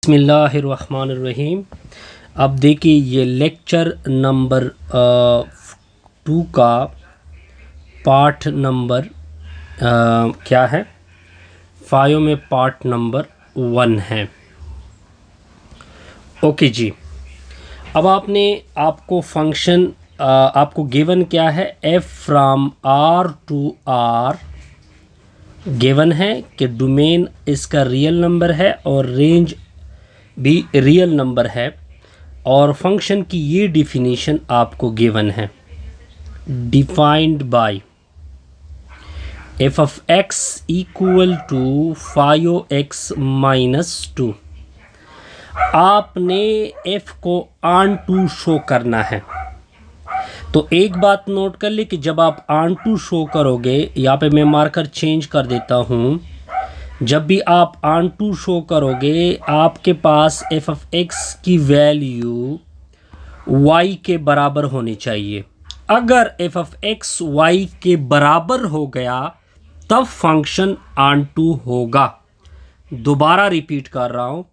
बिस्मिल्लाहिर्रहमानिर्रहीम। अब देखिए ये लेक्चर नंबर 2 का पार्ट नंबर क्या है, 5 में पार्ट नंबर 1 है। ओके जी, अब आपको फंक्शन आपको गिवन क्या है, f from r to r given है कि डोमेन इसका रियल नंबर है और रेंज भी रियल नंबर है, और फंक्शन की ये डिफिनीशन आपको गिवन है, defined by f of x equal to five x minus 2। आपने f को ऑन टू शो करना है। तो एक बात नोट कर ले कि जब आप ऑन टू शो करोगे, यहाँ पे मैं मार्कर चेंज कर देता हूँ, जब भी आप ऑन टू शो करोगे आपके पास f of x की वैल्यू y के बराबर होनी चाहिए। अगर f of x y के बराबर हो गया तब फंक्शन ऑन टू होगा। दोबारा रिपीट कर रहा हूँ,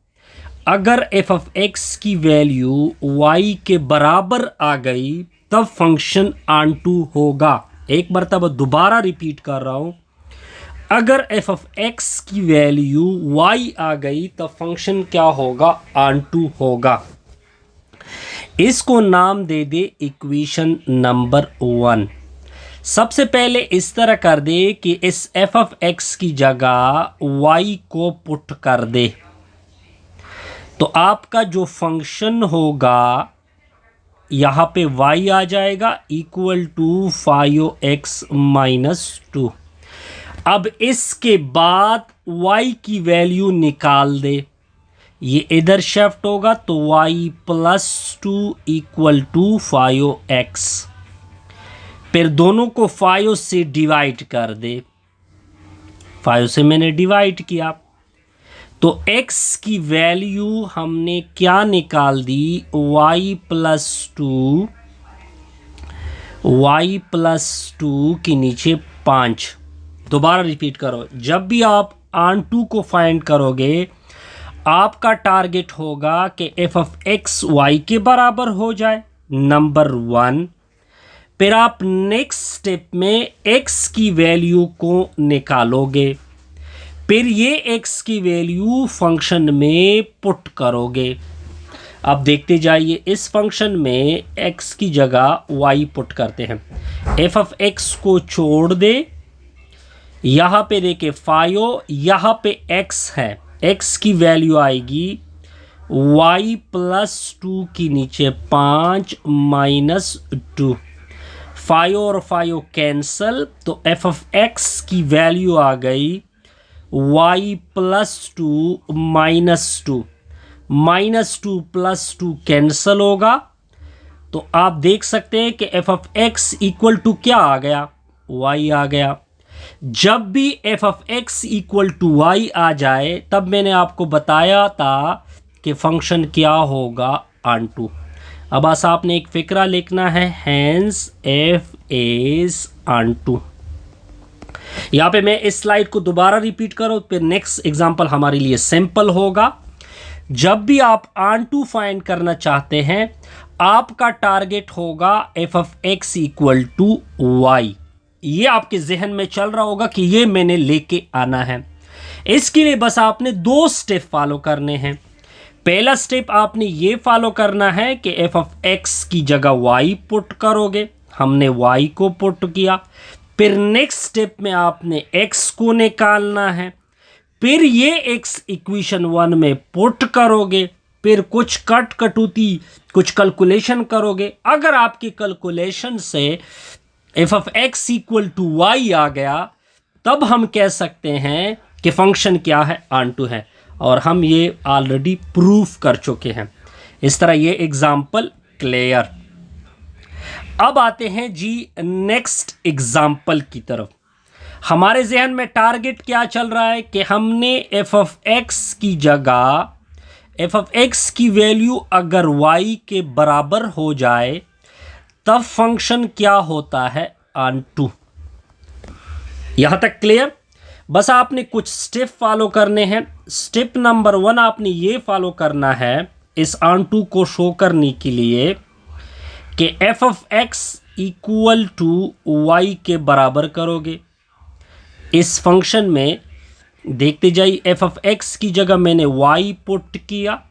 अगर f of x की वैल्यू y के बराबर आ गई तब फंक्शन ऑन टू होगा। एक मरतबा दोबारा रिपीट कर रहा हूँ, अगर f of x की वैल्यू y आ गई तब फंक्शन क्या होगा, ऑन टू होगा। इसको नाम दे दे इक्वेशन नंबर 1। सबसे पहले इस तरह कर दे कि इस f of x की जगह y को पुट कर दे, तो आपका जो फंक्शन होगा यहाँ पे y आ जाएगा इक्वल टू 5x माइनस 2। अब इसके बाद y की वैल्यू निकाल दे, ये इधर शिफ्ट होगा तो y plus 2 equal to 5x। फिर दोनों को 5 से डिवाइड कर दे, 5 से मैंने डिवाइड किया तो x की वैल्यू हमने क्या निकाल दी, y प्लस 2 के नीचे 5। दोबारा रिपीट करो, जब भी आप ऑन टू को फाइंड करोगे आपका टारगेट होगा कि f of x y के बराबर हो जाए, नंबर 1। फिर आप नेक्स्ट स्टेप में x की वैल्यू को निकालोगे, फिर ये x की वैल्यू फंक्शन में पुट करोगे। अब देखते जाइए, इस फंक्शन में x की जगह y पुट करते हैं, f of x को छोड़ दे, यहाँ पे देखे 5, यहाँ पे x है, x की वैल्यू आएगी y प्लस 2 की नीचे 5 माइनस 2। 5 और 5 कैंसल तो f of x की वैल्यू आ गई y plus 2 minus 2। Minus 2 plus 2 cancel होगा, तो आप देख सकते हैं कि f of x equal to क्या आ गया, y आ गया। जब भी f of x equal to y आ जाए तब मैंने आपको बताया था कि फंक्शन क्या होगा, ऑन टू। अब बस आपने एक फिक्रा लिखना है, hence f is onto. यहाँ पे मैं इस स्लाइड को दोबारा रिपीट करो, फिर नेक्स्ट एग्जांपल हमारे लिए सिंपल होगा। जब भी आप ऑन टू फाइंड करना चाहते हैं आपका टारगेट होगा f of x equal to y। ये आपके जहन में चल रहा होगा कि ये मैंने लेके आना है। इसके लिए बस आपने 2 स्टेप फॉलो करने हैं। पहला स्टेप आपने ये फॉलो करना है कि f of x की जगह y पुट करोगे, हमने y को पुट किया। फिर नेक्स्ट स्टेप में आपने x को निकालना है, फिर ये x इक्वेशन 1 में पुट करोगे, फिर कुछ कटौती कुछ कैलकुलेशन करोगे। अगर आपकी कैलकुलेशन से f of x equal to y आ गया तब हम कह सकते हैं कि फंक्शन क्या है, ऑन टू है, और हम ये ऑलरेडी प्रूफ कर चुके हैं। इस तरह ये एग्जाम्पल क्लियर। अब आते हैं जी नेक्स्ट एग्जाम्पल की तरफ। हमारे जहन में टारगेट क्या चल रहा है कि हमने f of x की जगह f of x की वैल्यू अगर y के बराबर हो जाए तब फंक्शन क्या होता है, ऑन टू। यहां तक क्लियर। बस आपने कुछ स्टेप फॉलो करने हैं। स्टेप नंबर 1 आपने ये फॉलो करना है इस ऑन टू को शो करने के लिए कि f of x equal to y के बराबर करोगे। इस फंक्शन में देखते जाइए, एफ ऑफ एक्स की जगह मैंने वाई पुट किया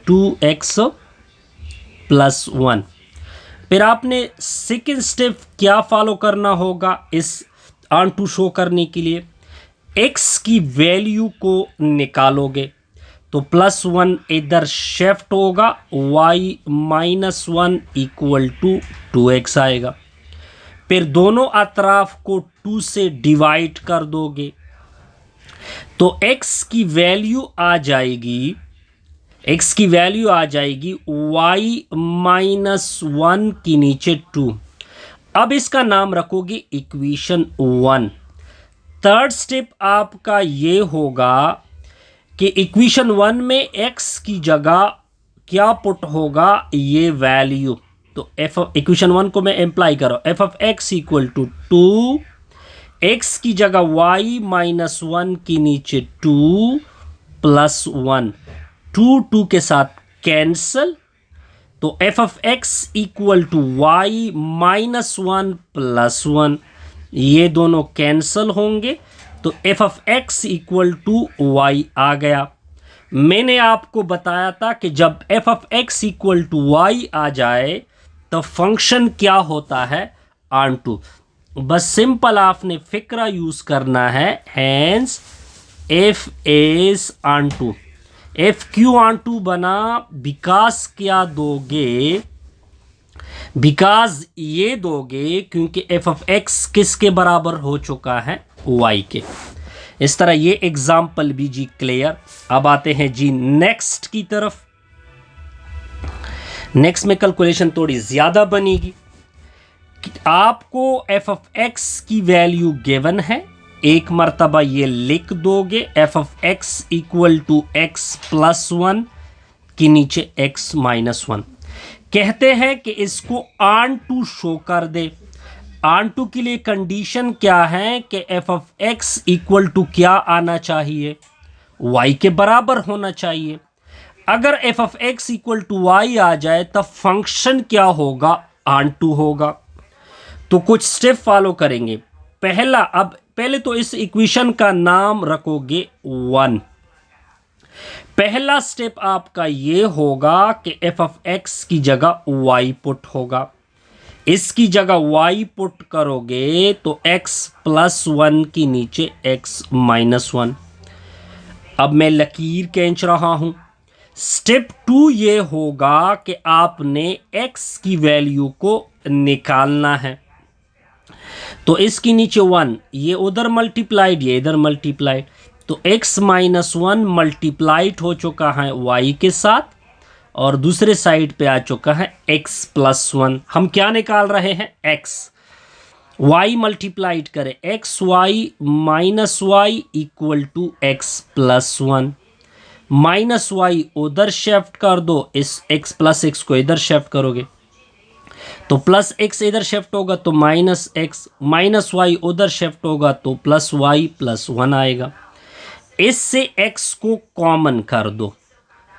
2x + 1। फिर आपने सेकेंड स्टेप क्या फॉलो करना होगा इस ऑन टू शो करने के लिए, x की वैल्यू को निकालोगे तो +1 इधर शिफ्ट होगा, y -1 = 2x आएगा। फिर दोनों अतराफ को 2 से डिवाइड कर दोगे तो x की वैल्यू आ जाएगी y -1 के नीचे 2। अब इसका नाम रखोगे इक्वेशन 1। थर्ड स्टेप आपका ये होगा कि इक्वेशन 1 में x की जगह क्या पुट होगा, ये वैल्यू। तो इक्वेशन 1 को मैं एम्प्लाई करो, f of x equal to 2, x की जगह y -1 के नीचे 2 + 1, 2 के साथ कैंसल, तो f of x equal to y -1 + 1, ये दोनों कैंसल होंगे तो f of x equal to y आ गया। मैंने आपको बताया था कि जब f of x equal to y आ जाए तो फंक्शन क्या होता है, ऑन टू। बस सिंपल आपने फिक्रा यूज करना है, hence f is onto. F क्यू ऑन टू बना, बिकॉज क्या दोगे, बिकॉज ये दोगे क्योंकि एफ ऑफ एक्स किसके बराबर हो चुका है, वाई के। इस तरह ये एग्जाम्पल भी जी क्लियर। अब आते हैं जी नेक्स्ट की तरफ। नेक्स्ट में कैलकुलेशन थोड़ी ज्यादा बनेगी। आपको एफ ऑफ एक्स की वैल्यू गिवन है, एक मर्तबा ये लिख दोगे, f of x equal to x +1 के नीचे x -1। कहते हैं कि इसको ऑन टू शो कर दे। ऑन टू के लिए कंडीशन क्या है कि f of x equal to क्या आना चाहिए, y के बराबर होना चाहिए। अगर f of x equal to y आ जाए तब फंक्शन क्या होगा, ऑन टू होगा। तो कुछ स्टेप फॉलो करेंगे। पहले तो इस इक्वेशन का नाम रखोगे 1। पहला स्टेप आपका ये होगा कि एफ ऑफ एक्स की जगह y पुट होगा। इसकी जगह y पुट करोगे तो x +1 के नीचे x -1। अब मैं लकीर खींच रहा हूं। स्टेप 2 ये होगा कि आपने x की वैल्यू को निकालना है। तो इसके नीचे 1, ये उधर मल्टीप्लाइड, ये इधर मल्टीप्लाइड, तो x -1 मल्टीप्लाइड हो चुका है y के साथ और दूसरे साइड पे आ चुका है x +1। हम क्या निकाल रहे हैं, x। y मल्टीप्लाइड करें, xy -y = x +1, -y उधर शिफ्ट कर दो, इस x + x को इधर शिफ्ट करोगे तो +x इधर शिफ्ट होगा तो -x, -y उधर शिफ्ट होगा तो +y +1 आएगा। इससे x को कॉमन कर दो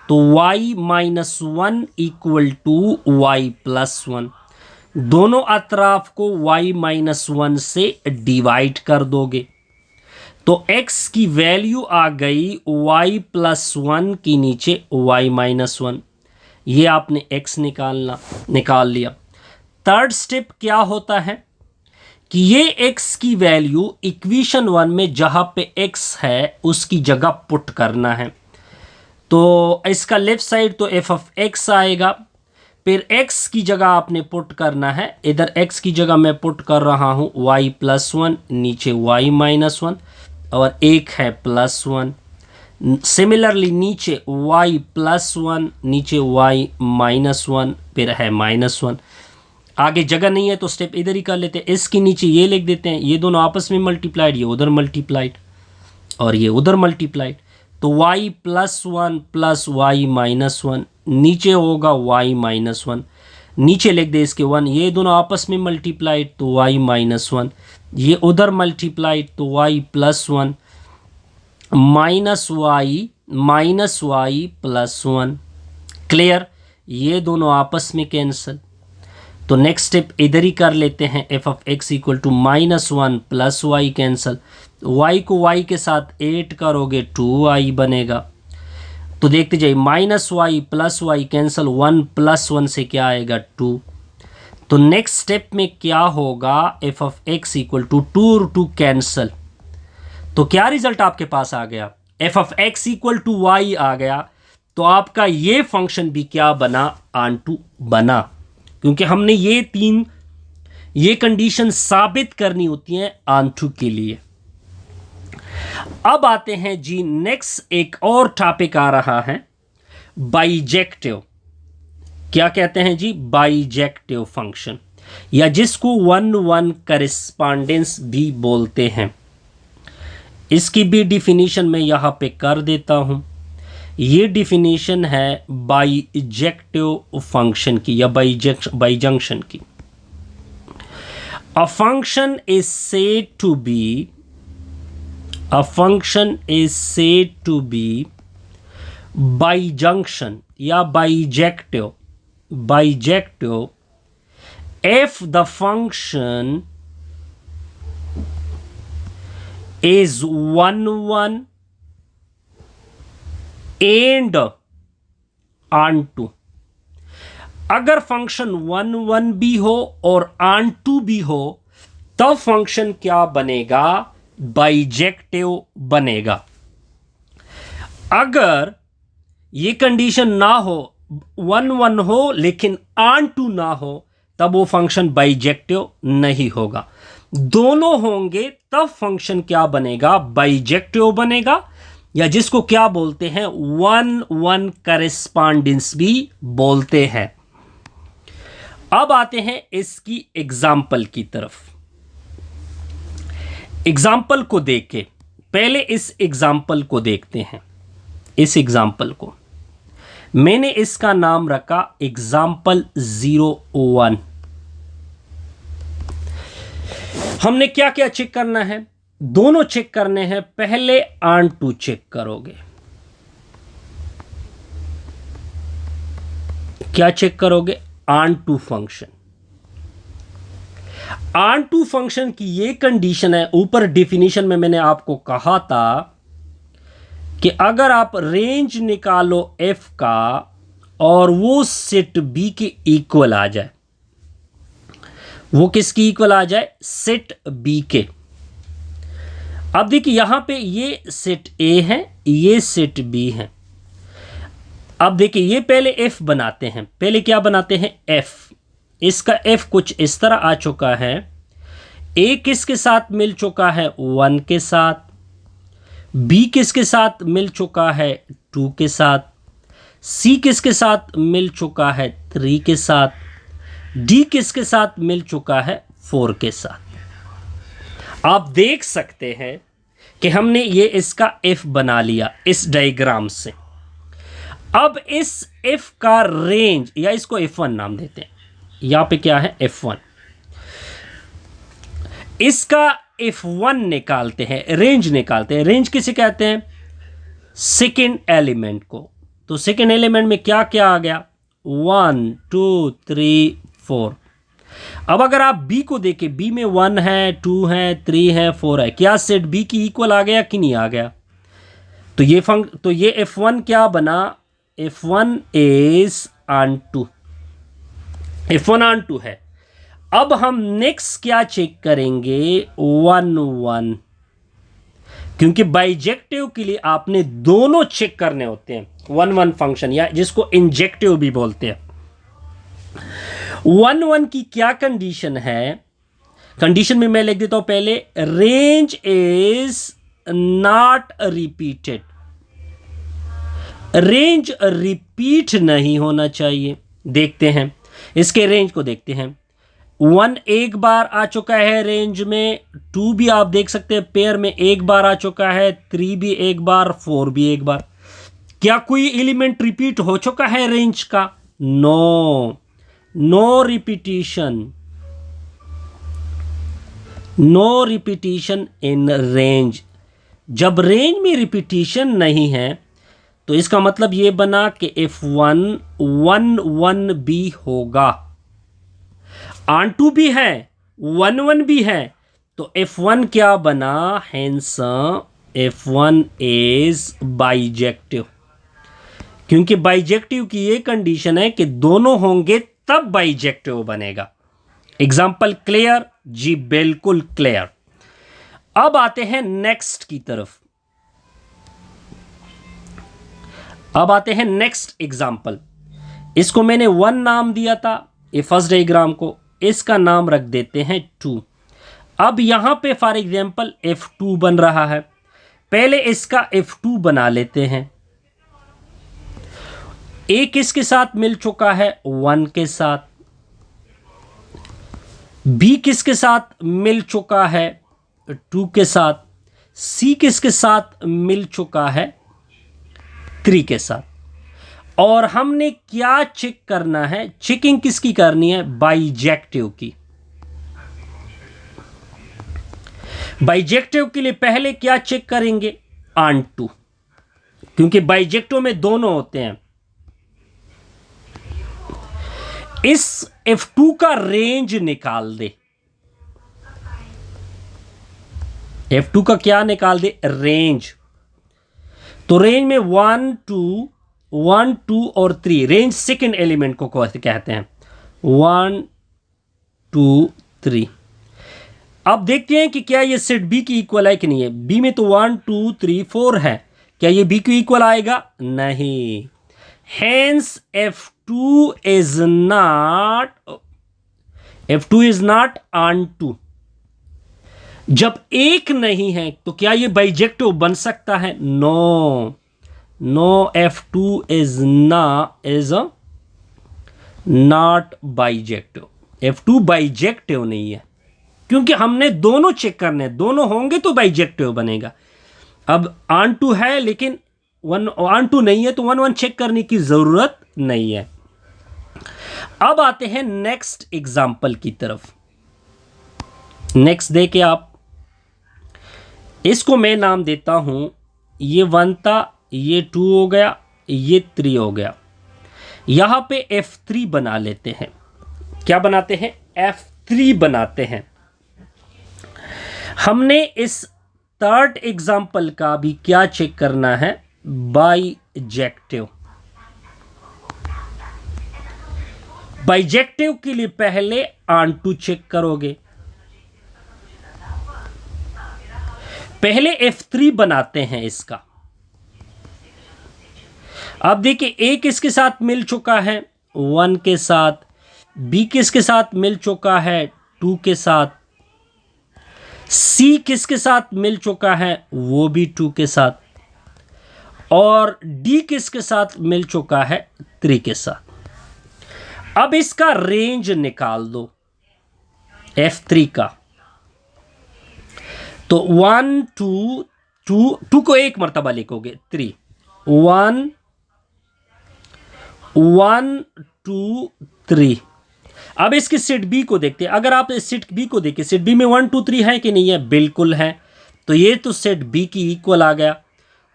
तो y -1 = y +1। दोनों अतराफ को y -1 से डिवाइड कर दोगे तो x की वैल्यू आ गई y +1 के नीचे y -1। ये आपने x निकाल लिया। थर्ड स्टेप क्या होता है कि ये x की वैल्यू इक्वेशन 1 में जहां पे x है उसकी जगह पुट करना है। तो इसका लेफ्ट साइड तो एफ ऑफ एक्स आएगा, फिर x की जगह आपने पुट करना है, इधर x की जगह मैं पुट कर रहा हूं y +1 नीचे y -1 और एक है +1। सिमिलरली नीचे y +1 नीचे y -1 फिर है -1। आगे जगह नहीं है तो स्टेप इधर ही कर लेते हैं, इसके नीचे ये लिख देते हैं, ये दोनों आपस में मल्टीप्लाइड, ये उधर मल्टीप्लाइड और ये उधर मल्टीप्लाइड, तो y +1 + y -1 नीचे होगा y -1, नीचे लिख दे इसके 1, ये दोनों आपस में मल्टीप्लाइड तो y -1, ये उधर मल्टीप्लाइड तो y +1, minus y plus 1। Clear, ये दोनों आपस में कैंसिल। तो नेक्स्ट स्टेप इधर ही कर लेते हैं, f of x equal to -1 plus y cancel. Y को वाई के साथ 8 करोगे 2y बनेगा। तो देखते जाइए, -y plus y cancel, 1 plus 1 से क्या आएगा 2। तो नेक्स्ट स्टेप में क्या होगा, f of x equal to 2 और 2 कैंसिल। तो क्या रिजल्ट आपके पास आ गया, f of x equal to y आ गया। तो आपका ये फंक्शन भी क्या बना, ऑन-टू बना, क्योंकि हमने ये कंडीशन साबित करनी होती है ऑन-टू के लिए। अब आते हैं जी नेक्स्ट, एक और टॉपिक आ रहा है, बाइजेक्टिव। क्या कहते हैं जी, बाइजेक्टिव फंक्शन, या जिसको 1-1 करेस्पॉन्डेंस भी बोलते हैं। इसकी भी डिफिनीशन मैं यहां पे कर देता हूं। ये डिफिनीशन है बाइजेक्टिव फंक्शन की या बाइजंक्शन की। A function is said to be bijunction या bijective if the function is 1-1 and onto। अगर फंक्शन 1-1 भी हो और onto भी हो, तब फंक्शन क्या बनेगा, बाइजेक्टिव बनेगा। अगर ये कंडीशन ना हो, 1-1 हो लेकिन onto ना हो, तब वो फंक्शन बाइजेक्टिव नहीं होगा। दोनों होंगे तब फंक्शन क्या बनेगा, बाइजेक्टिव बनेगा, या जिसको क्या बोलते हैं 1-1 करेस्पॉन्डेंस भी बोलते हैं। अब आते हैं इसकी एग्जाम्पल की तरफ। एग्जाम्पल को देख के पहले इस एग्जाम्पल को देखते हैं। इस एग्जाम्पल को मैंने इसका नाम रखा एग्जाम्पल 01। हमने क्या क्या चेक करना है, दोनों चेक करने हैं। पहले ऑन-टू चेक करोगे, क्या चेक करोगे, ऑन-टू फंक्शन। ऑन-टू फंक्शन की ये कंडीशन है, ऊपर डिफिनीशन में मैंने आपको कहा था कि अगर आप रेंज निकालो एफ का और वो सेट बी के इक्वल आ जाए, वो किसकी इक्वल आ जाए, सेट बी के। अब देखिए यहां पे ये सेट ए है, ये सेट बी है। अब देखिए ये पहले एफ बनाते हैं, पहले क्या बनाते हैं, एफ। इसका एफ कुछ इस तरह आ चुका है। ए किसके साथ मिल चुका है, 1 के साथ। बी किसके साथ मिल चुका है, 2 के साथ। सी किसके साथ मिल चुका है, 3 के साथ। डी किसके साथ मिल चुका है, 4 के साथ। आप देख सकते हैं कि हमने ये इसका एफ बना लिया इस डायग्राम से। अब इस एफ का रेंज, या इसको F1 नाम देते हैं, यहां पे क्या है, F1। इसका F1 निकालते हैं, रेंज निकालते हैं। रेंज किसे कहते हैं, सेकेंड एलिमेंट को। तो सेकेंड एलिमेंट में क्या क्या आ गया, 1 2 3 4। अब अगर आप बी को देखें, बी में 1 है, 2 है, 3 है, 4 है। क्या सेट बी की इक्वल आ गया कि नहीं आ गया। तो ये F1 क्या बना, F1 is on-to, F1 on-to है। अब हम नेक्स्ट क्या चेक करेंगे, 1-1, क्योंकि बाइजेक्टिव के लिए आपने दोनों चेक करने होते हैं। 1-1 फंक्शन, या जिसको इंजेक्टिव भी बोलते हैं। 1-1 की क्या कंडीशन है, कंडीशन में मैं लिख देता हूं पहले, range is not repeated. Range repeat नहीं होना चाहिए। देखते हैं इसके रेंज को, देखते हैं। 1 एक बार आ चुका है रेंज में, 2 भी आप देख सकते हैं पेयर में एक बार आ चुका है, 3 भी एक बार, 4 भी एक बार। क्या कोई एलिमेंट रिपीट हो चुका है रेंज का, no, no repetition, no repetition in range. जब रेंज में रिपीटिशन नहीं है तो इसका मतलब ये बना कि F1 1 1 भी होगा, on2 भी है, 1 1 भी है, तो F1 क्या बना, हेंस F1 इज बाइजेक्टिव, क्योंकि बाइजेक्टिव की ये कंडीशन है कि दोनों होंगे तब बाइजेक्टिव बनेगा। एग्जाम्पल क्लियर जी, बिल्कुल क्लियर। अब आते हैं नेक्स्ट की तरफ, अब आते हैं नेक्स्ट एग्जाम्पल। इसको मैंने 1 नाम दिया था, ये फर्स्ट डायग्राम को, इसका नाम रख देते हैं 2। अब यहां पे फॉर एग्जाम्पल F2 बन रहा है, पहले इसका F2 बना लेते हैं। A किसके साथ मिल चुका है, 1 के साथ। B किसके साथ मिल चुका है, 2 के साथ। C किसके साथ मिल चुका है, 3 के साथ। और हमने क्या चेक करना है, चेकिंग किसकी करनी है, बाइजेक्टिव की। बाइजेक्टिव के लिए पहले क्या चेक करेंगे, on2, क्योंकि बाइजेक्टिव में दोनों होते हैं। इस F2 का रेंज निकाल दे, F2 का क्या निकाल दे, रेंज। तो रेंज में 1 2 और 3, रेंज सेकेंड एलिमेंट को कहते हैं, 1 2 3। अब देखते हैं कि क्या ये सेट बी की इक्वल है कि नहीं है। बी में तो 1 2 3 4 है, क्या ये बी की इक्वल आएगा, नहीं। Hence F2 is not on2। जब एक नहीं है तो क्या ये बाइजेक्टिव बन सकता है, no, F2 is not bijective. F2 bijective नहीं है, क्योंकि हमने दोनों चेक करने, दोनों होंगे तो बाइजेक्टिव बनेगा। अब on2 है लेकिन on2 नहीं है, तो 1 1 चेक करने की जरूरत नहीं है। अब आते हैं नेक्स्ट एग्जाम्पल की तरफ। नेक्स्ट देखे आप, इसको मैं नाम देता हूं, ये 1 था, ये 2 हो गया, ये 3 हो गया। यहां पे F3 बना लेते हैं। क्या बनाते हैं, F3 बनाते हैं। हमने इस थर्ड एग्जाम्पल का भी क्या चेक करना है, बाइजेक्टिव। बाइजेक्टिव के लिए पहले on2 चेक करोगे, पहले F3 बनाते हैं इसका। अब देखिए, A किसके साथ मिल चुका है, 1 के साथ। B किसके साथ मिल चुका है, 2 के साथ। C किसके साथ मिल चुका है, वो भी 2 के साथ। और D किसके साथ मिल चुका है, 3 के साथ। अब इसका रेंज निकाल दो F3 का। तो 1 2 को एक मर्तबा लिखोगे, 3 1 1 2 3। अब इसके सेट बी को देखते हैं। अगर आप इस सेट बी को देखें, सेट बी में 1 2 3 है कि नहीं है, बिल्कुल है। तो ये तो सेट बी की इक्वल आ गया।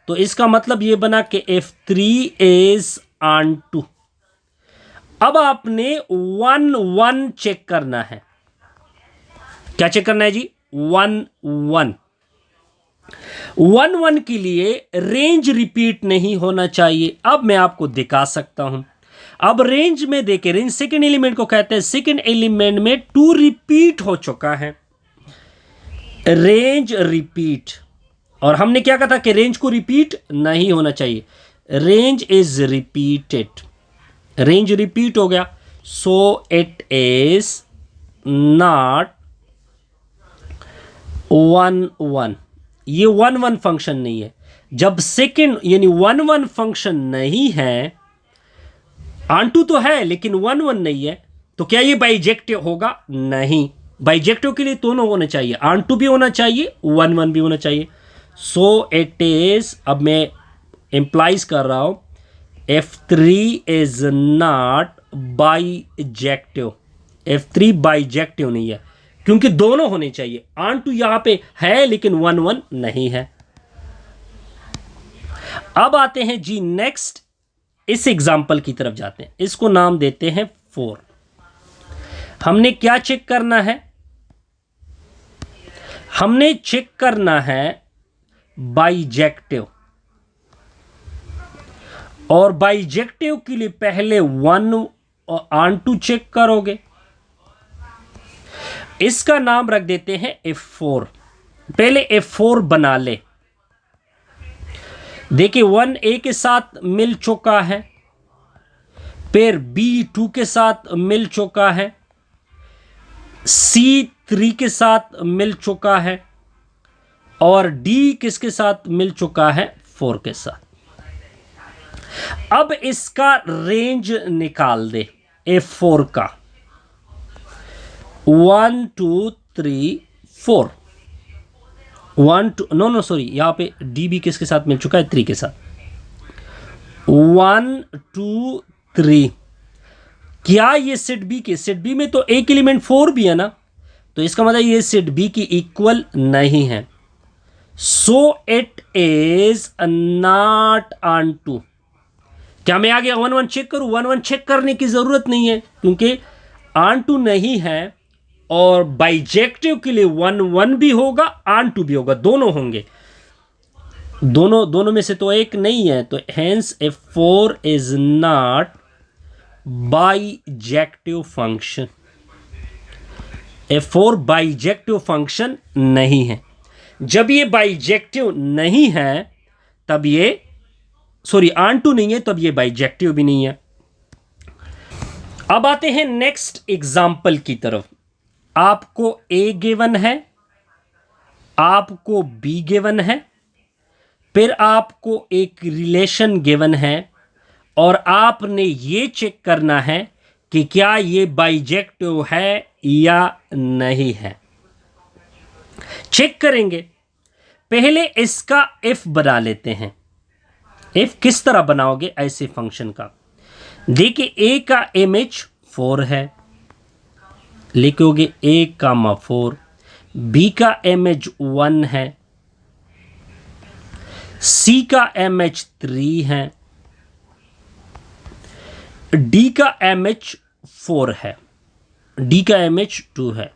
तो इसका मतलब ये बना कि F3 इज on2। अब आपने 1 1 चेक करना है। क्या चेक करना है जी, 1 1 1 1 के लिए रेंज रिपीट नहीं होना चाहिए। अब मैं आपको दिखा सकता हूं। अब रेंज में देखें, रेंज सेकेंड एलिमेंट को कहते हैं, सेकेंड एलिमेंट में 2 रिपीट हो चुका है, रेंज रिपीट। और हमने क्या कहा था कि रेंज को रिपीट नहीं होना चाहिए, range is repeated, range repeat हो गया। सो इट इज नॉट 1 1। ये 1 1 फंक्शन नहीं है। जब सेकेंड यानी 1 1 फंक्शन नहीं है, on2 तो है लेकिन 1 1 नहीं है, तो क्या ये बाइजेक्टिव होगा, नहीं। बाइजेक्टिव के लिए दोनों होने चाहिए, on2 भी होना चाहिए, 1 1 भी होना चाहिए। सो इट इज, अब मैं इंप्लाइज कर रहा हूं, F3 is not bijective. F3 bijective नहीं है, क्योंकि दोनों होने चाहिए। on2 यहां पे है लेकिन 1 1 नहीं है। अब आते हैं जी नेक्स्ट, इस एग्जाम्पल की तरफ जाते हैं। इसको नाम देते हैं 4। हमने क्या चेक करना है? हमने चेक करना है बाइजेक्टिव, और बाइजेक्टिव के लिए पहले 1 और ऑन2 चेक करोगे। इसका नाम रख देते हैं F4। पहले F4 बना ले। देखिए 1 A के साथ मिल चुका है, फिर B 2 के साथ मिल चुका है, C 3 के साथ मिल चुका है, और D किसके साथ मिल चुका है? 4 के साथ। अब इसका रेंज निकाल दे F4 का। 1 2 3 4। 1 2 नो सॉरी, यहां पे D भी किसके साथ मिल चुका है? 3 के साथ। 1 2 3। क्या ये सेट बी के, सेट बी में तो एक एलिमेंट 4 भी है ना, तो इसका मतलब ये सेट बी की इक्वल नहीं है। So it is not onto. क्या मैं आगे 1 1 चेक करूं? 1 1 चेक करने की जरूरत नहीं है, क्योंकि ऑन2 नहीं है, और बाइजेक्टिव के लिए 1 1 भी होगा, ऑन2 भी होगा, दोनों होंगे। दोनों में से तो एक नहीं है, तो hence F4 is not bijective function. F4 bijective function नहीं है। जब ये बाइजेक्टिव नहीं है तब ये, सॉरी ऑन2 नहीं है तब ये बाइजेक्टिव भी नहीं है। अब आते हैं नेक्स्ट एग्जाम्पल की तरफ। आपको A गिवन है, आपको B गिवन है, फिर आपको एक रिलेशन गिवन है, और आपने ये चेक करना है कि क्या ये बाइजेक्टिव है या नहीं है। चेक करेंगे। पहले इसका F बना लेते हैं। F किस तरह बनाओगे ऐसे फंक्शन का? देखिए A का इमेज 4 है, लिखोगे A, 4। B का इमेज 1 है, C का इमेज 3 है, D का इमेज 4 है, D का इमेज 2 है।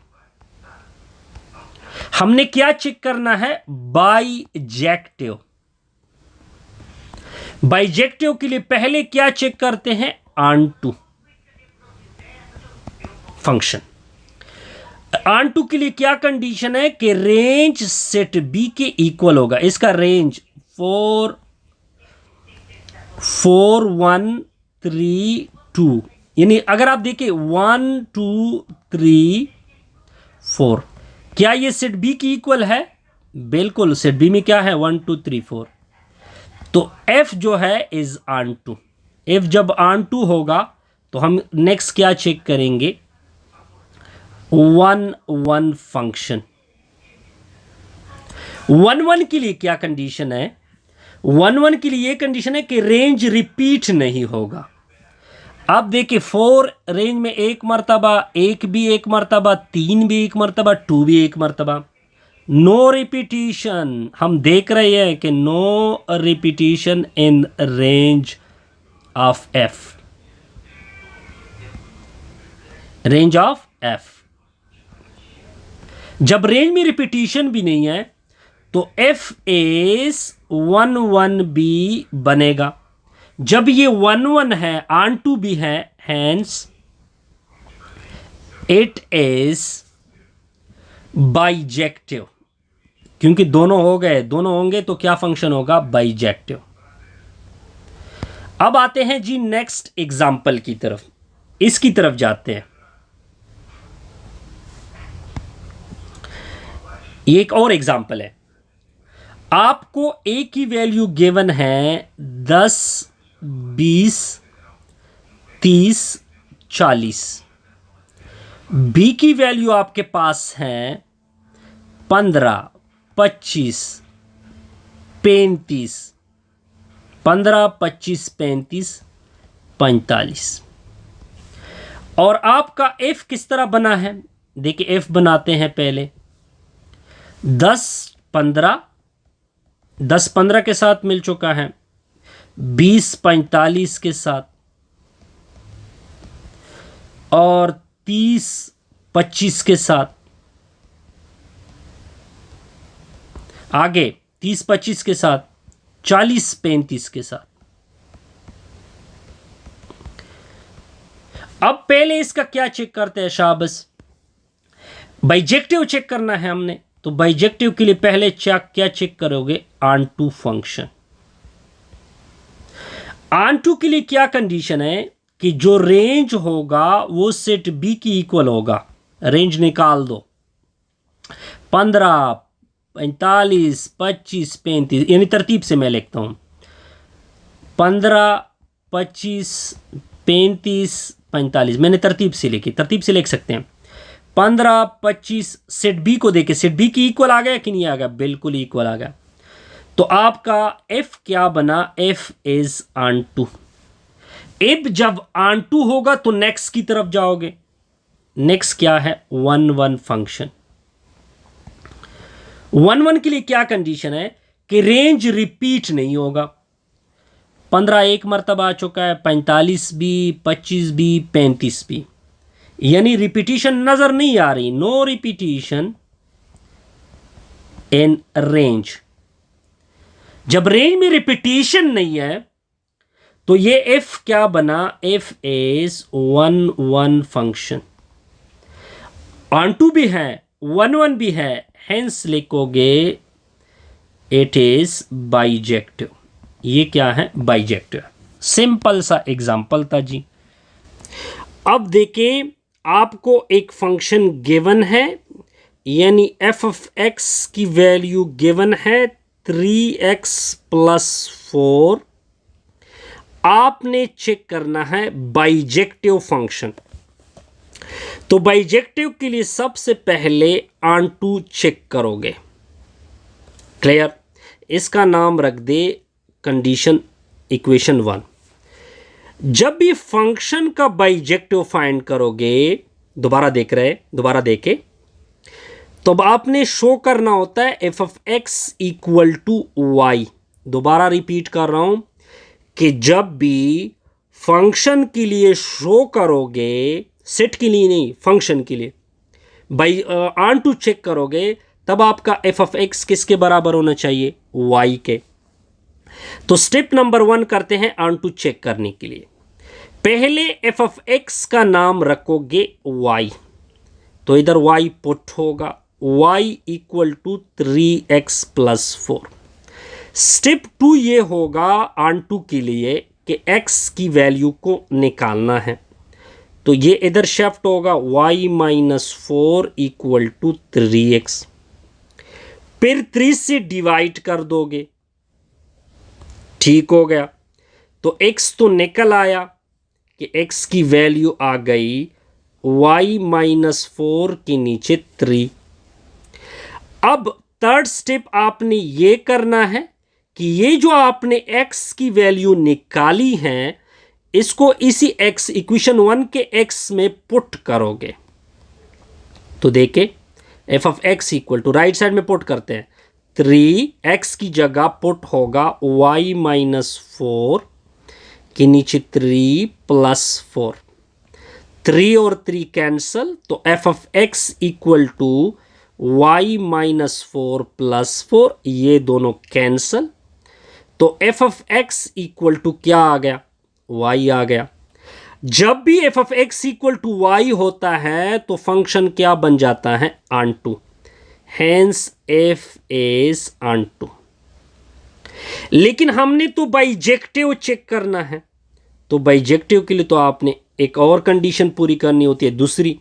हमने क्या चेक करना है? बाइजेक्टिव। बाइजेक्टिव के लिए पहले क्या चेक करते हैं? ऑन2 फंक्शन। ऑन2 के लिए क्या कंडीशन है कि रेंज सेट बी के इक्वल होगा। इसका रेंज 4 4 1 3 2, यानी अगर आप देखिए 1 2 3 4, क्या ये सेट बी की इक्वल है? बिल्कुल, सेट बी में क्या है? 1 2 3 4। तो F जो है इज ऑन2। F जब ऑन2 होगा तो हम नेक्स्ट क्या चेक करेंगे? 1 1 फंक्शन। 1 1 के लिए क्या कंडीशन है? 1 1 के लिए ये कंडीशन है कि रेंज रिपीट नहीं होगा। अब देखिए 4 रेंज में एक मर्तबा, 1 भी एक मर्तबा, 3 भी एक मर्तबा, 2 भी एक मर्तबा। No repetition. हम देख रहे हैं कि no repetition in range of F। Range of F। जब रेंज में रिपीटिशन भी नहीं है तो F इज 1 1 भी बनेगा। जब ये 1 1 है, ऑन2 भी है, हेंस इट इज बाइजेक्टिव। क्योंकि दोनों हो गए, दोनों होंगे तो क्या फंक्शन होगा? बाइजेक्टिव। अब आते हैं जी नेक्स्ट एग्जाम्पल की तरफ। इसकी तरफ जाते हैं। ये एक और एग्जाम्पल है। आपको A की वैल्यू गिवन है 10 20 30 40। B की वैल्यू आपके पास है 15 25 35। 15 25 35 45। और आपका F किस तरह बना है? देखिए F बनाते हैं पहले। 10 15 के साथ मिल चुका है, 20-45 के साथ और 30-25 के साथ। आगे 30-25 के साथ, 40-35 के साथ। अब पहले इसका क्या चेक करते हैं शाबाश, बाइजेक्टिव चेक करना है हमने। तो बाइजेक्टिव के लिए पहले क्या चेक करोगे, onto function. Onto के लिए क्या कंडीशन है कि जो रेंज होगा वो सेट बी की इक्वल होगा। रेंज निकाल दो, 15, 45, 25, 35, यानी तरतीब से मैं लिखता हूं, 15, 25, 35, 45। मैंने तरतीब से लिखी, तरतीब से लिख सकते हैं। 15, 25 सेट बी को देखे, सेट बी की इक्वल आ गया कि नहीं आ गया, बिल्कुल इक्वल आ गया। तो आपका एफ क्या बना, एफ इज ऑन टू। अब जब ऑन टू होगा तो नेक्स्ट की तरफ जाओगे। नेक्स्ट क्या है, 1-1 फंक्शन। 1-1 के लिए क्या कंडीशन है कि रेंज रिपीट नहीं होगा। 15 एक मरतबा आ चुका है, 45 भी, 25 भी, 35 भी, यानी रिपीटिशन नजर नहीं आ रही। No repetition in range. जब रेंज में रिपीटिशन नहीं है तो ये एफ क्या बना, f is 1-1 function. Onto भी है, 1-1 भी है, हेंस लिखोगे इट इज बाइजेक्टिव। ये क्या है, बाइजेक्टिव। सिंपल सा एग्जांपल था जी। अब देखें, आपको एक फंक्शन गिवन है, यानी एफ ऑफ एक्स की वैल्यू गिवन है 3x + 4। आपने चेक करना है बाइजेक्टिव फंक्शन। तो बाइजेक्टिव के लिए सबसे पहले ऑन टू चेक करोगे। क्लियर, इसका नाम रख दे कंडीशन इक्वेशन 1। जब भी फंक्शन का बाइजेक्टिव फाइंड करोगे, दोबारा देख रहे, दोबारा देखे, तो अब आपने शो करना होता है f of x equal to y. दोबारा रिपीट कर रहा हूं कि जब भी फंक्शन के लिए शो करोगे, सेट के लिए नहीं, फंक्शन के लिए बाई ऑन टू चेक करोगे, तब आपका एफ ऑफ एक्स किसके बराबर होना चाहिए, वाई के। तो स्टेप नंबर 1 करते हैं ऑन टू चेक करने के लिए। पहले एफ ऑफ एक्स का नाम रखोगे वाई, तो इधर वाई पुट होगा, y equal to 3x + 4। Step 2 ये होगा ऑन टू के लिए कि x की वैल्यू को निकालना है, तो ये इधर शिफ्ट होगा, y - 4 इक्वल टू 3x। फिर 3 से डिवाइड कर दोगे, ठीक हो गया। तो x तो निकल आया कि x की वैल्यू आ गई y - 4 के नीचे 3। अब थर्ड स्टेप आपने ये करना है कि ये जो आपने x की वैल्यू निकाली है, इसको इसी x इक्वेशन 1 के x में पुट करोगे। तो देखे f of x equal to, right side में पुट करते हैं, 3x की जगह पुट होगा y - 4 के नीचे 3 + 4। 3 और 3 कैंसल, तो f of x equal to y - 4 + 4, ये दोनों कैंसल। तो f of x equal to क्या आ गया, y आ गया। जब भी f of x equal to y होता है तो फंक्शन क्या बन जाता है, onto. Hence f is onto. लेकिन हमने तो बाइजेक्टिव चेक करना है, तो बाइजेक्टिव के लिए तो आपने एक और कंडीशन पूरी करनी होती है, दूसरी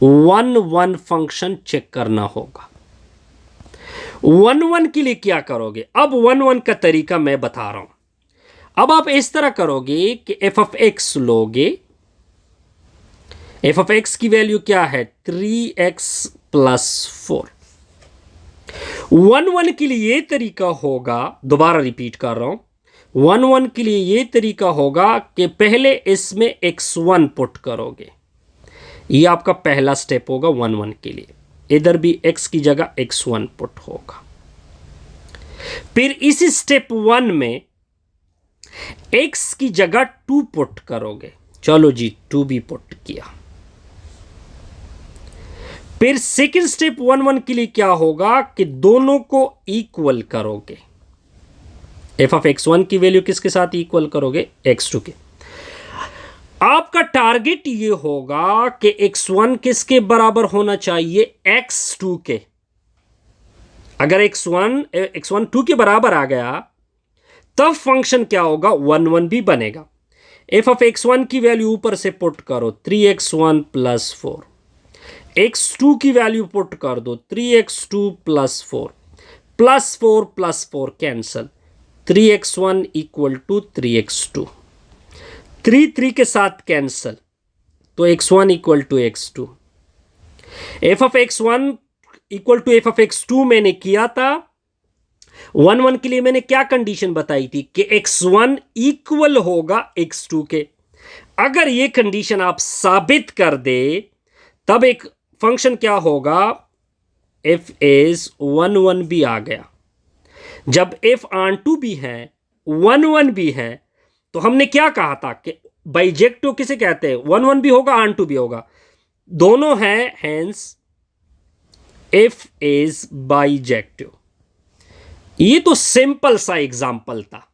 1-1 फंक्शन चेक करना होगा। 1-1 के लिए क्या करोगे, अब 1-1 का तरीका मैं बता रहा हूं। अब आप इस तरह करोगे कि एफ ऑफ एक्स लोगे, एफ ऑफ एक्स की वैल्यू क्या है, 3x + 4। 1-1 के लिए यह तरीका होगा, दोबारा रिपीट कर रहा हूं, 1-1 के लिए यह तरीका होगा कि पहले इसमें x1 पुट करोगे। ये आपका पहला स्टेप होगा 1-1 के लिए। इधर भी x की जगह x1 पुट होगा। फिर इसी स्टेप 1 में x की जगह 2 पुट करोगे। चलो जी 2 भी पुट किया। फिर सेकंड स्टेप 1 1 के लिए क्या होगा कि दोनों को इक्वल करोगे। एफ ऑफ x1 की वैल्यू किसके साथ इक्वल करोगे? x2 के। आपका टारगेट ये होगा कि x1 किसके बराबर होना चाहिए? x2 के। अगर x1 2 के बराबर आ गया तब फंक्शन क्या होगा? 1 1 भी बनेगा। एफ ऑफ x1 की वैल्यू ऊपर से पुट करो 3x1 प्लस 4, x2 की वैल्यू पुट कर दो 3x2 plus 4 plus 4 cancel, 3x1 equal to 3x2, 3 के साथ कैंसल, तो x1 equal to x2। F of x1 equal to f of x2 मैंने किया था। 1 1 के लिए मैंने क्या कंडीशन बताई थी कि x1 इक्वल होगा x2 के। अगर ये कंडीशन आप साबित कर दे तब एक फंक्शन क्या होगा? f इज 1 1 भी आ गया। जब f ऑन टू भी है 1 1 भी है तो हमने क्या कहा था कि बाइजेक्टिव किसे कहते हैं? 1 1 भी होगा ऑन टू भी होगा, दोनों हैं, हेंस f इज बाइजेक्टिव। ये तो सिंपल सा एग्जाम्पल था।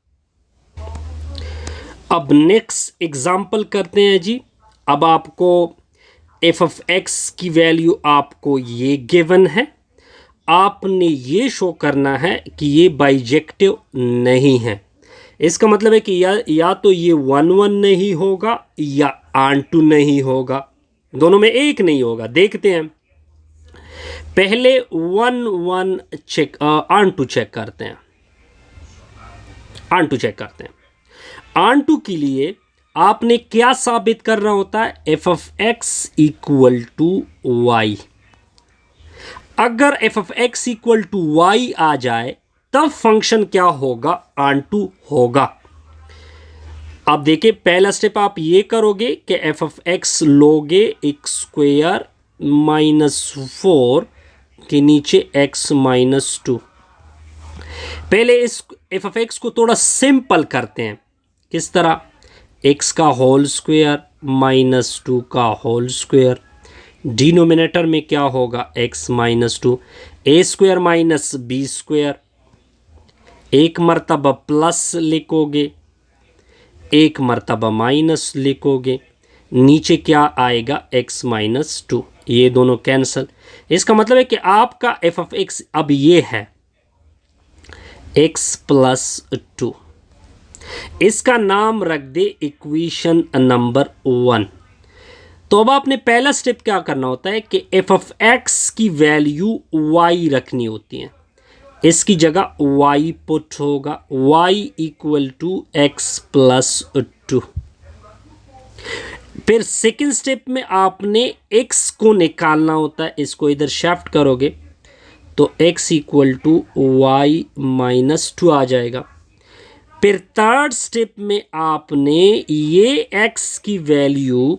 अब नेक्स्ट एग्जाम्पल करते हैं जी। अब आपको एफ ऑफ एक्स की वैल्यू आपको ये गिवन है, आपने ये शो करना है कि ये बाइजेक्टिव नहीं है। इसका मतलब है कि या तो ये 1 1 नहीं होगा या ऑन टू नहीं होगा, दोनों में एक नहीं होगा। देखते हैं, पहले 1 1 चेक, ऑन टू चेक करते हैं। ऑन टू चेक करते हैं। ऑन टू के लिए आपने क्या साबित करना होता है? F of x equal to y. अगर f of x equal to y आ जाए तब फंक्शन क्या होगा? ऑन टू होगा। अब देखिए, पहला स्टेप आप ये करोगे कि एफ ऑफ एक्स लोगे एक्स स्क्वेयर -4 के नीचे x -2। पहले इस एफ ऑफ एक्स को थोड़ा सिंपल करते हैं। किस तरह? x का होल स्क्वेयर -2 का होल स्क्वेयर, डिनोमिनेटर में क्या होगा? x -2, a square minus b square, एक मर्तबा प्लस लिखोगे, एक मर्तबा माइनस लिखोगे, नीचे क्या आएगा? x -2, ये दोनों कैंसल। इसका मतलब है कि आपका एफ ऑफ एक्स अब ये है x +2। इसका नाम रख दे इक्वेशन नंबर 1। तो अब आपने पहला स्टेप क्या करना होता है कि एफ ऑफ एक्स की वैल्यू y रखनी होती है। इसकी जगह y पुट होगा, y इक्वल टू x +2। फिर सेकंड स्टेप में आपने x को निकालना होता है। इसको इधर शिफ्ट करोगे तो x इक्वल टू y -2 आ जाएगा। फिर थर्ड स्टेप में आपने ये x की वैल्यू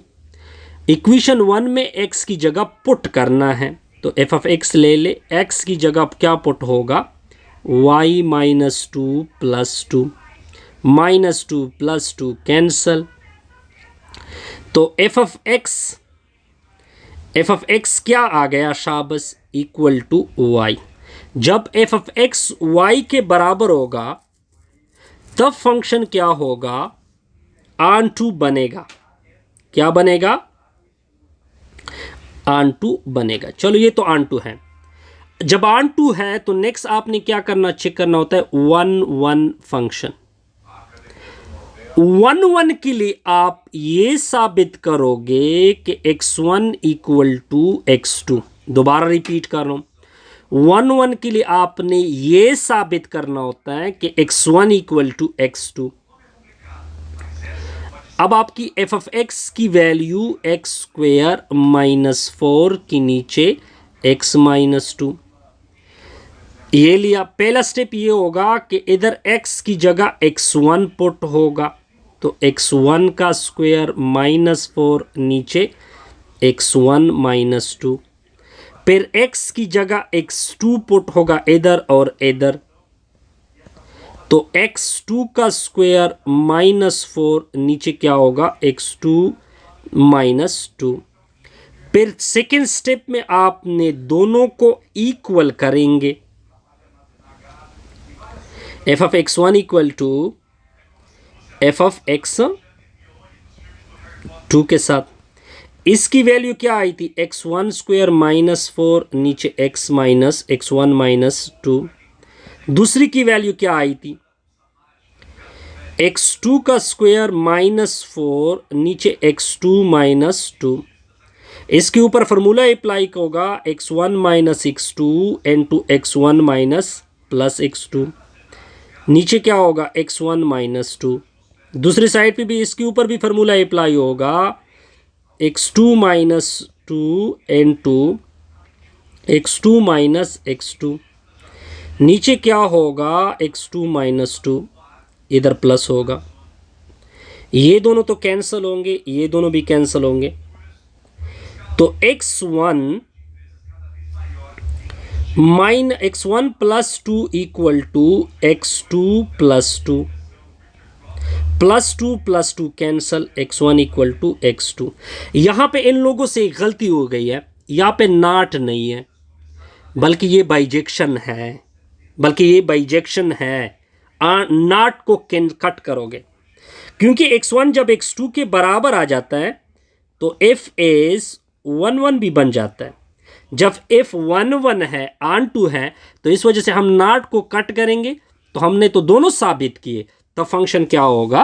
इक्वेशन 1 में x की जगह पुट करना है। तो एफ ऑफ एक्स ले ले, x की जगह क्या पुट होगा? y -2 +2, -2 +2 कैंसल, तो एफ ऑफ एक्स क्या आ गया? शाबस, इक्वल टू y। जब एफ ऑफ एक्स y के बराबर होगा तब फंक्शन क्या होगा? ऑन टू बनेगा। क्या बनेगा? ऑन टू बनेगा। चलो ये तो ऑन टू है। जब ऑन टू है तो नेक्स्ट आपने क्या करना? चेक करना होता है 1 1 फंक्शन। 1 1 के लिए आप ये साबित करोगे कि x1 इक्वल टू x2। दोबारा रिपीट कर रहा हूं, 1 1 के लिए आपने ये साबित करना होता है कि x1 इक्वल टू x2। अब आपकी एफ ऑफ एक्स की वैल्यू एक्स स्क्वेयर -4 के नीचे x -2, ये लिया। पहला स्टेप ये होगा कि इधर x की जगह x1 पुट होगा, तो x1 का स्क्वायर -4 नीचे x1 -2। फिर x की जगह x2 पुट होगा इधर और इधर, तो x2 का स्क्वायर -4, नीचे क्या होगा x2 -2। फिर सेकेंड स्टेप में आपने दोनों को इक्वल करेंगे, f of x1 equal to f of x2 के साथ। इसकी वैल्यू क्या आई थी, x1 स्क्वायर -4, नीचे x1 -2। दूसरी की वैल्यू क्या आई थी, x2 का स्क्वायर -4, नीचे x2 -2। इसके ऊपर फॉर्मूला अप्लाई होगा x1 -x2 into x1 plus x2, नीचे क्या होगा x1 -2। दूसरी साइड पे भी इसके ऊपर भी फॉर्मूला अप्लाई होगा x2 -2 into x2 -x2, नीचे क्या होगा x2 -2, इधर प्लस होगा। ये दोनों तो कैंसिल होंगे, ये दोनों भी कैंसिल होंगे। तो x1 plus 2 equal to x2 plus 2, plus 2 cancel, x1 equal to x2। यहां पे इन लोगों से एक गलती हो गई है, यहां पे नॉट नहीं है बल्कि ये बाइजेक्शन है, नॉट को कट करोगे क्योंकि x1 जब x2 के बराबर आ जाता है तो f इज 1 भी बन जाता है। जब f 1 है ऑन 2 है तो इस वजह से हम नॉट को कट करेंगे, तो हमने तो दोनों साबित किए, तो फंक्शन क्या होगा,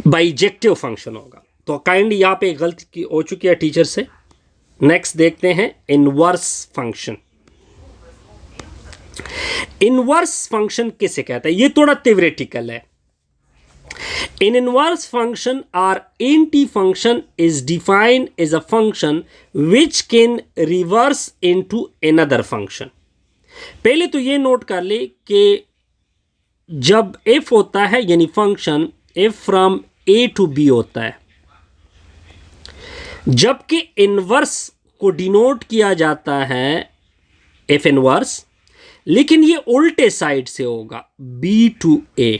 बाइजेक्टिव फंक्शन होगा। तो काइंडली यहां पे गलती हो चुकी है टीचर से। नेक्स्ट देखते हैं इनवर्स फंक्शन। इनवर्स फंक्शन किसे कहते हैं, ये थोड़ा थ्योरेटिकल है। In inverse function or anti-function is defined as a function which can reverse into another function। पहले तो ये नोट कर ले कि जब f होता है यानी function f from a to b होता है, जबकि इनवर्स को डिनोट किया जाता है f इनवर्स, लेकिन ये उल्टे साइड से होगा b to a,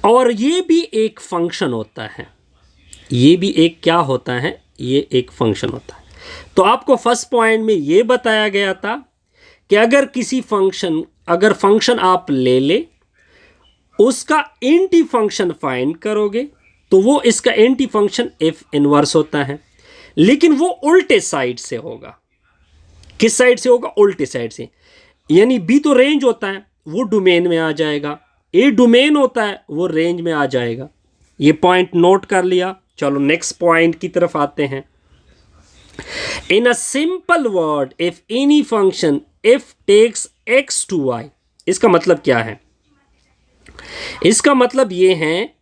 और ये भी एक फंक्शन होता है, ये भी एक क्या होता है, ये एक फंक्शन होता है। तो आपको फर्स्ट पॉइंट में ये बताया गया था कि अगर किसी फंक्शन, अगर फंक्शन आप ले ले, उसका एंटी फंक्शन फाइंड करोगे तो वो इसका एंटी फंक्शन एफ इनवर्स होता है, लेकिन वो उल्टे साइड से होगा। किस साइड से होगा, उल्टे साइड से। यानी बी तो रेंज होता है, वो डोमेन में आ जाएगा, ए डोमेन होता है, वो रेंज में आ जाएगा। ये पॉइंट नोट कर लिया। चलो नेक्स्ट पॉइंट की तरफ आते हैं। In a simple word, if any function f takes x to y, इसका मतलब क्या है, इसका मतलब ये है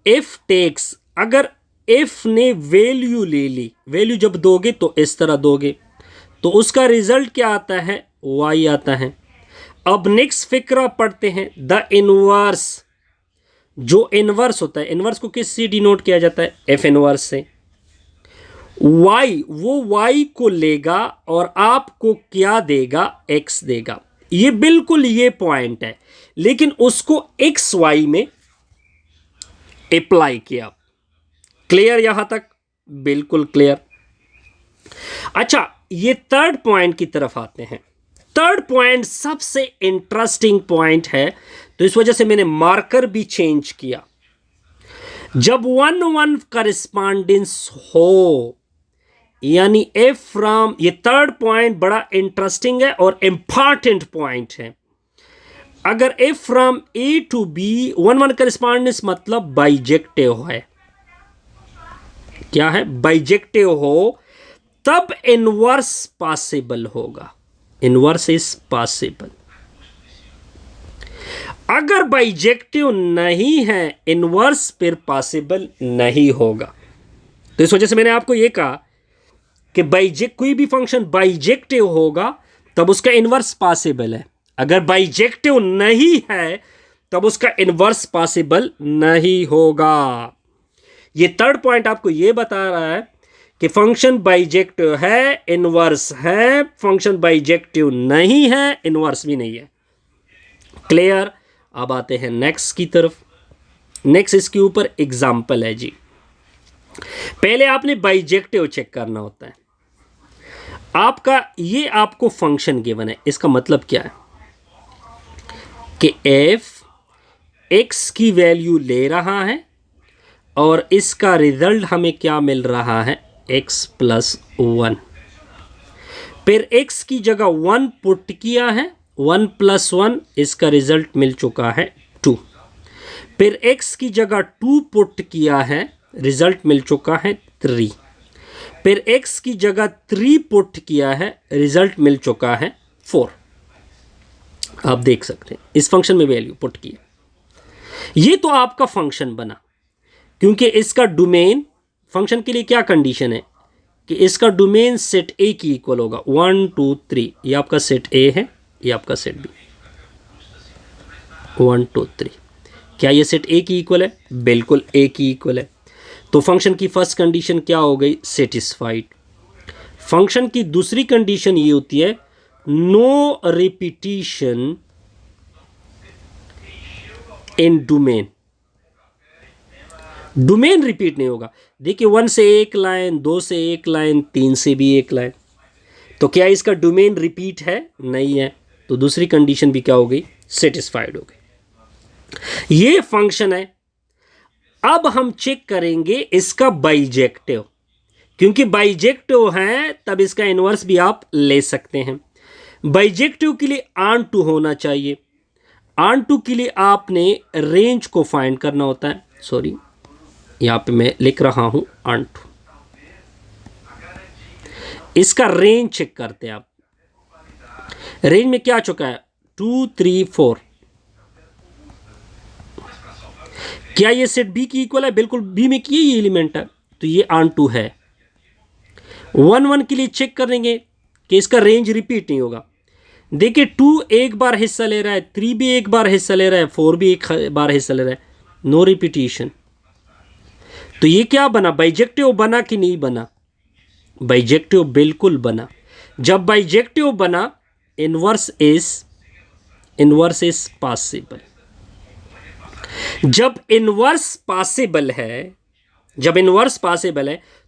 इफ टेक्स, अगर इफ ने वैल्यू ले ली, वैल्यू जब दोगे तो इस तरह दोगे, तो उसका रिजल्ट क्या आता है, वाई आता है। अब नेक्स्ट फिक्रा पढ़ते हैं, द इनवर्स। जो इनवर्स होता है, इनवर्स को किस से डिनोट किया जाता है, एफ इनवर्स से। वाई, वो वाई को लेगा और आपको क्या देगा, एक्स देगा। ये बिल्कुल ये पॉइंट है, लेकिन उसको एक्स वाई में अप्लाई किया। क्लियर यहां तक, बिल्कुल क्लियर। अच्छा, ये थर्ड पॉइंट की तरफ आते हैं। थर्ड पॉइंट सबसे इंटरेस्टिंग पॉइंट है, तो इस वजह से मैंने मार्कर भी चेंज किया। जब 1-1 करेस्पॉन्डेंस हो, यानी एफ फ्रॉम, ये थर्ड पॉइंट बड़ा इंटरेस्टिंग है और इंपॉर्टेंट पॉइंट है। अगर f from a to b 1-1 correspondence मतलब बाइजेक्टिव है। क्या है, बाइजेक्टिव हो, तब इनवर्स पॉसिबल होगा। Inverse is possible. अगर बाइजेक्टिव नहीं है, इनवर्स फिर पॉसिबल नहीं होगा। तो इस वजह से मैंने आपको यह कहा कि कोई भी फंक्शन बाइजेक्टिव होगा तब उसका इनवर्स पॉसिबल है। अगर बाइजेक्टिव नहीं है तब उसका इनवर्स पॉसिबल नहीं होगा। यह थर्ड पॉइंट आपको यह बता रहा है कि फंक्शन बाइजेक्टिव है, इनवर्स है, फंक्शन बाइजेक्टिव नहीं है, इनवर्स भी नहीं है। क्लियर। अब आते हैं नेक्स्ट की तरफ। नेक्स्ट इसके ऊपर एग्जाम्पल है जी। पहले आपने बाइजेक्टिव चेक करना होता है। आपका ये आपको फंक्शन गिवन है, इसका मतलब क्या है कि एफ एक्स की वैल्यू ले रहा है और इसका रिजल्ट हमें क्या मिल रहा है, x प्लस 1। फिर x की जगह 1 पुट किया है, 1 प्लस 1, इसका रिजल्ट मिल चुका है 2। फिर x की जगह 2 पुट किया है, रिजल्ट मिल चुका है 3। फिर x की जगह 3 पुट किया है, रिजल्ट मिल चुका है 4। आप देख सकते हैं इस फंक्शन में वैल्यू पुट की। ये तो आपका फंक्शन बना, क्योंकि इसका डोमेन, फंक्शन के लिए क्या कंडीशन है कि इसका डोमेन सेट ए की इक्वल होगा, 1 2 3। ये आपका सेट ए है, ये आपका सेट बी, 1 2 3। क्या ये सेट ए की इक्वल है? बिल्कुल ए की इक्वल है। तो फंक्शन की फर्स्ट कंडीशन क्या हो गई? सेटिस्फाइड। फंक्शन की दूसरी कंडीशन ये होती है नो रिपीटिशन इन डोमेन। डोमेन रिपीट नहीं होगा। देखिए 1 से एक लाइन, 2 से एक लाइन, 3 से भी एक लाइन। तो क्या इसका डोमेन रिपीट है? नहीं है। तो दूसरी कंडीशन भी क्या हो गई? सेटिस्फाइड हो गई। ये फंक्शन है। अब हम चेक करेंगे इसका बाइजेक्टिव, क्योंकि बाइजेक्टिव है तब इसका इनवर्स भी आप ले सकते हैं। बाइजेक्टिव के लिए ऑन टू होना चाहिए। ऑन टू के लिए आपने रेंज को फाइंड करना होता है। सॉरी, यहां पे मैं लिख रहा हूं ऑन टू। इसका रेंज चेक करते हैं आप। रेंज में क्या चुका है? 2 3 4। क्या ये सेट बी की इक्वल है? बिल्कुल, बी में की ये एलिमेंट है, तो ये ऑन टू है। 1 1 के लिए चेक करेंगे कि इसका रेंज रिपीट नहीं होगा। देखिए 2 एक बार हिस्सा ले रहा है, 3 भी एक बार हिस्सा ले रहा है, 4 भी एक बार हिस्सा ले रहा है, नो रिपीटिशन। तो ये क्या बना? बाइजेक्टिव बना कि नहीं बना? बाइजेक्टिव बिल्कुल बना। जब बाइजेक्टिव बना, इनवर्स इज पॉसिबल। जब इनवर्स पॉसिबल है,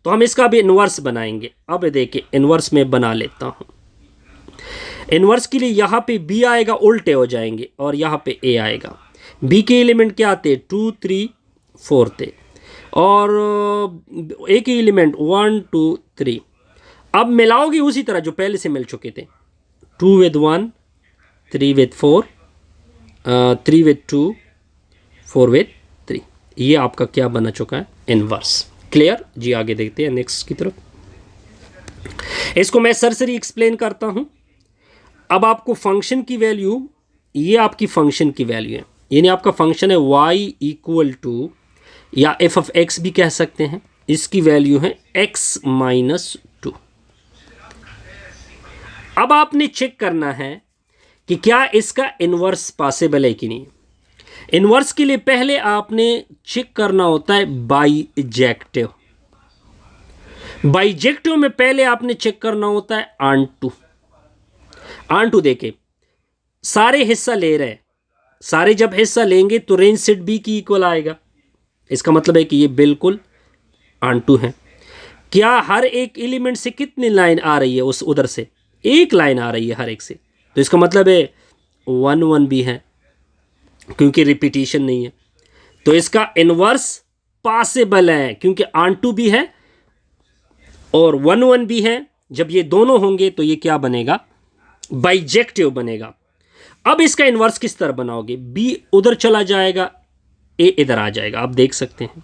तो हम इसका भी इनवर्स बनाएंगे। अब देखिए इनवर्स में बना लेता हूं। इनवर्स के लिए यहां पे b आएगा, उल्टे हो जाएंगे, और यहां पे a आएगा। b के एलिमेंट क्या आते? 2 3 4 थे, और a के एलिमेंट 1 2 3। अब मिलाओगे उसी तरह जो पहले से मिल चुके थे, 2 with 1, 3 with 4, 3 with 2, 4 with 3। ये आपका क्या बना चुका है? इनवर्स। क्लियर जी। आगे देखते हैं नेक्स्ट की तरफ। इसको मैं सरसरी एक्सप्लेन करता हूं। अब आपको फंक्शन की वैल्यू, ये आपकी फंक्शन की वैल्यू है, यानी आपका फंक्शन है y इक्वल टू, या f ऑफ x भी कह सकते हैं। इसकी वैल्यू है x माइनस 2। अब आपने चेक करना है कि क्या इसका इनवर्स पॉसिबल है कि नहीं। इनवर्स के लिए पहले आपने चेक करना होता है बाइजेक्टिव। बाइजेक्टिव में पहले आपने चेक करना होता है ऑन टू। ऑन टू देखे सारे हिस्सा ले रहे हैं, सारे जब हिस्सा लेंगे तो रेंज सेट बी की इक्वल आएगा। इसका मतलब है कि ये बिल्कुल ऑन टू है। क्या हर एक एलिमेंट से कितनी लाइन आ रही है? उस उधर से एक लाइन आ रही है हर एक से, तो इसका मतलब है 1 1 भी है, क्योंकि रिपीटिशन नहीं है। तो इसका इनवर्स पॉसिबल है, क्योंकि ऑन टू भी है और 1 1 भी है। जब ये दोनों होंगे तो ये क्या बनेगा? बाइजेक्टिव बनेगा। अब इसका इनवर्स किस तरह बनाओगे? बी उधर चला जाएगा, ए इधर आ जाएगा। आप देख सकते हैं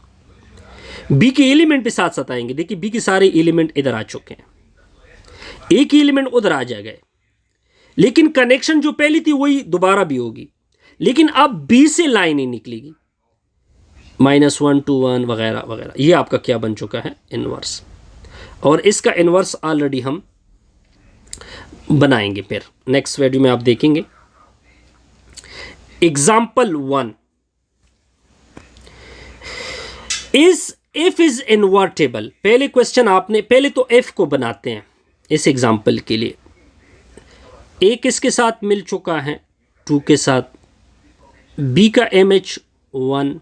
बी के एलिमेंट भी साथ साथ आएंगे। देखिए बी के सारे एलिमेंट इधर आ चुके हैं, ए की एलिमेंट उधर आ जाएगा, लेकिन कनेक्शन जो पहली थी वही दोबारा भी होगी, लेकिन अब बी से लाइन ही निकलेगी, -1 2 1 वगैरह वगैरह। ये आपका क्या बन चुका है? इनवर्स। और इसका इनवर्स ऑलरेडी हम बनाएंगे फिर नेक्स्ट वीडियो में, आप देखेंगे। Example 1, is F is invertible, पहले क्वेश्चन आपने, पहले तो एफ को बनाते हैं इस एग्जाम्पल के लिए। ए किसके साथ मिल चुका है, 2 के साथ, बी का MH 1,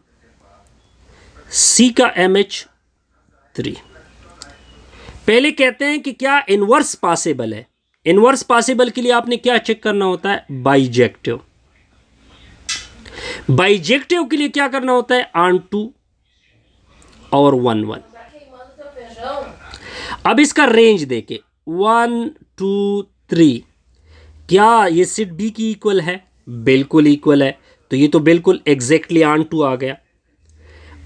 सी का MH 3। पहले कहते हैं कि क्या इनवर्स पॉसिबल है। इनवर्स पॉसिबल के लिए आपने क्या चेक करना होता है, बाइजेक्टिव। बाइजेक्टिव के लिए क्या करना होता है, ऑन 2 और 1 1। अब इसका रेंज देके 1 2 3, क्या ये सेट बी की इक्वल है, बिल्कुल इक्वल है, तो ये तो बिल्कुल एग्जैक्टली ऑन 2 आ गया।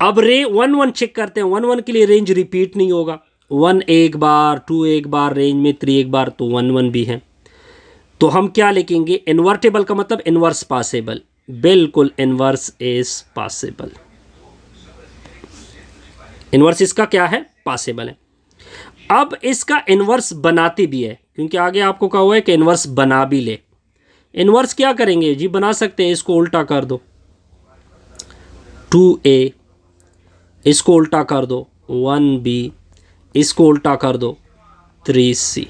अब 1 1 चेक करते हैं, 1 1 के लिए रेंज रिपीट नहीं होगा, 1 एक बार, 2 एक बार, रेंज में 3 एक बार, तो 1 1 भी है। तो हम क्या लिखेंगे, इन्वर्टेबल का मतलब इनवर्स पॉसिबल, बिल्कुल इनवर्स इज पॉसिबल, इनवर्स इसका क्या है, पॉसिबल है। अब इसका इनवर्स बनाते भी है, क्योंकि आगे आपको कहा हुआ है कि इनवर्स बना भी ले। इनवर्स क्या करेंगे जी, बना सकते हैं, इसको उल्टा कर दो 2A, इसको उल्टा कर दो 1B, इसको उल्टा कर दो 3C,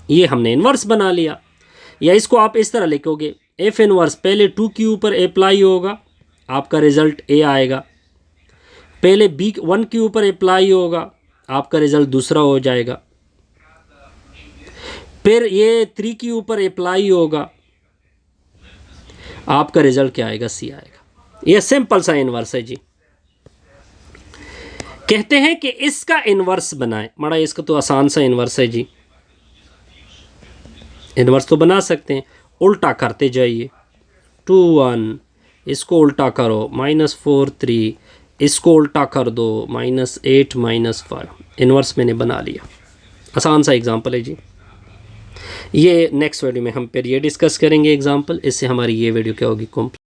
ये हमने इनवर्स बना लिया। या इसको आप इस तरह लिखोगे, एफ इनवर्स पहले 2 के ऊपर अप्लाई होगा, आपका रिजल्ट A आएगा, पहले B 1 के ऊपर अप्लाई होगा, आपका रिजल्ट दूसरा हो जाएगा, फिर ये 3 के ऊपर अप्लाई होगा, आपका रिजल्ट क्या आएगा, C आएगा। ये सिंपल सा इनवर्स है जी। कहते हैं कि इसका इनवर्स बनाएं, मड़ा इसका तो आसान सा इनवर्स है जी, इनवर्स तो बना सकते हैं, उल्टा करते जाइए 2 1, इसको उल्टा करो -4 3, इसको उल्टा कर दो -8 -5, इनवर्स मैंने बना लिया। आसान सा एग्जांपल है जी। ये नेक्स्ट वीडियो में हम फिर ये डिस्कस करेंगे एग्जांपल, इससे हमारी ये वीडियो क्या होगी, कंप्लीट।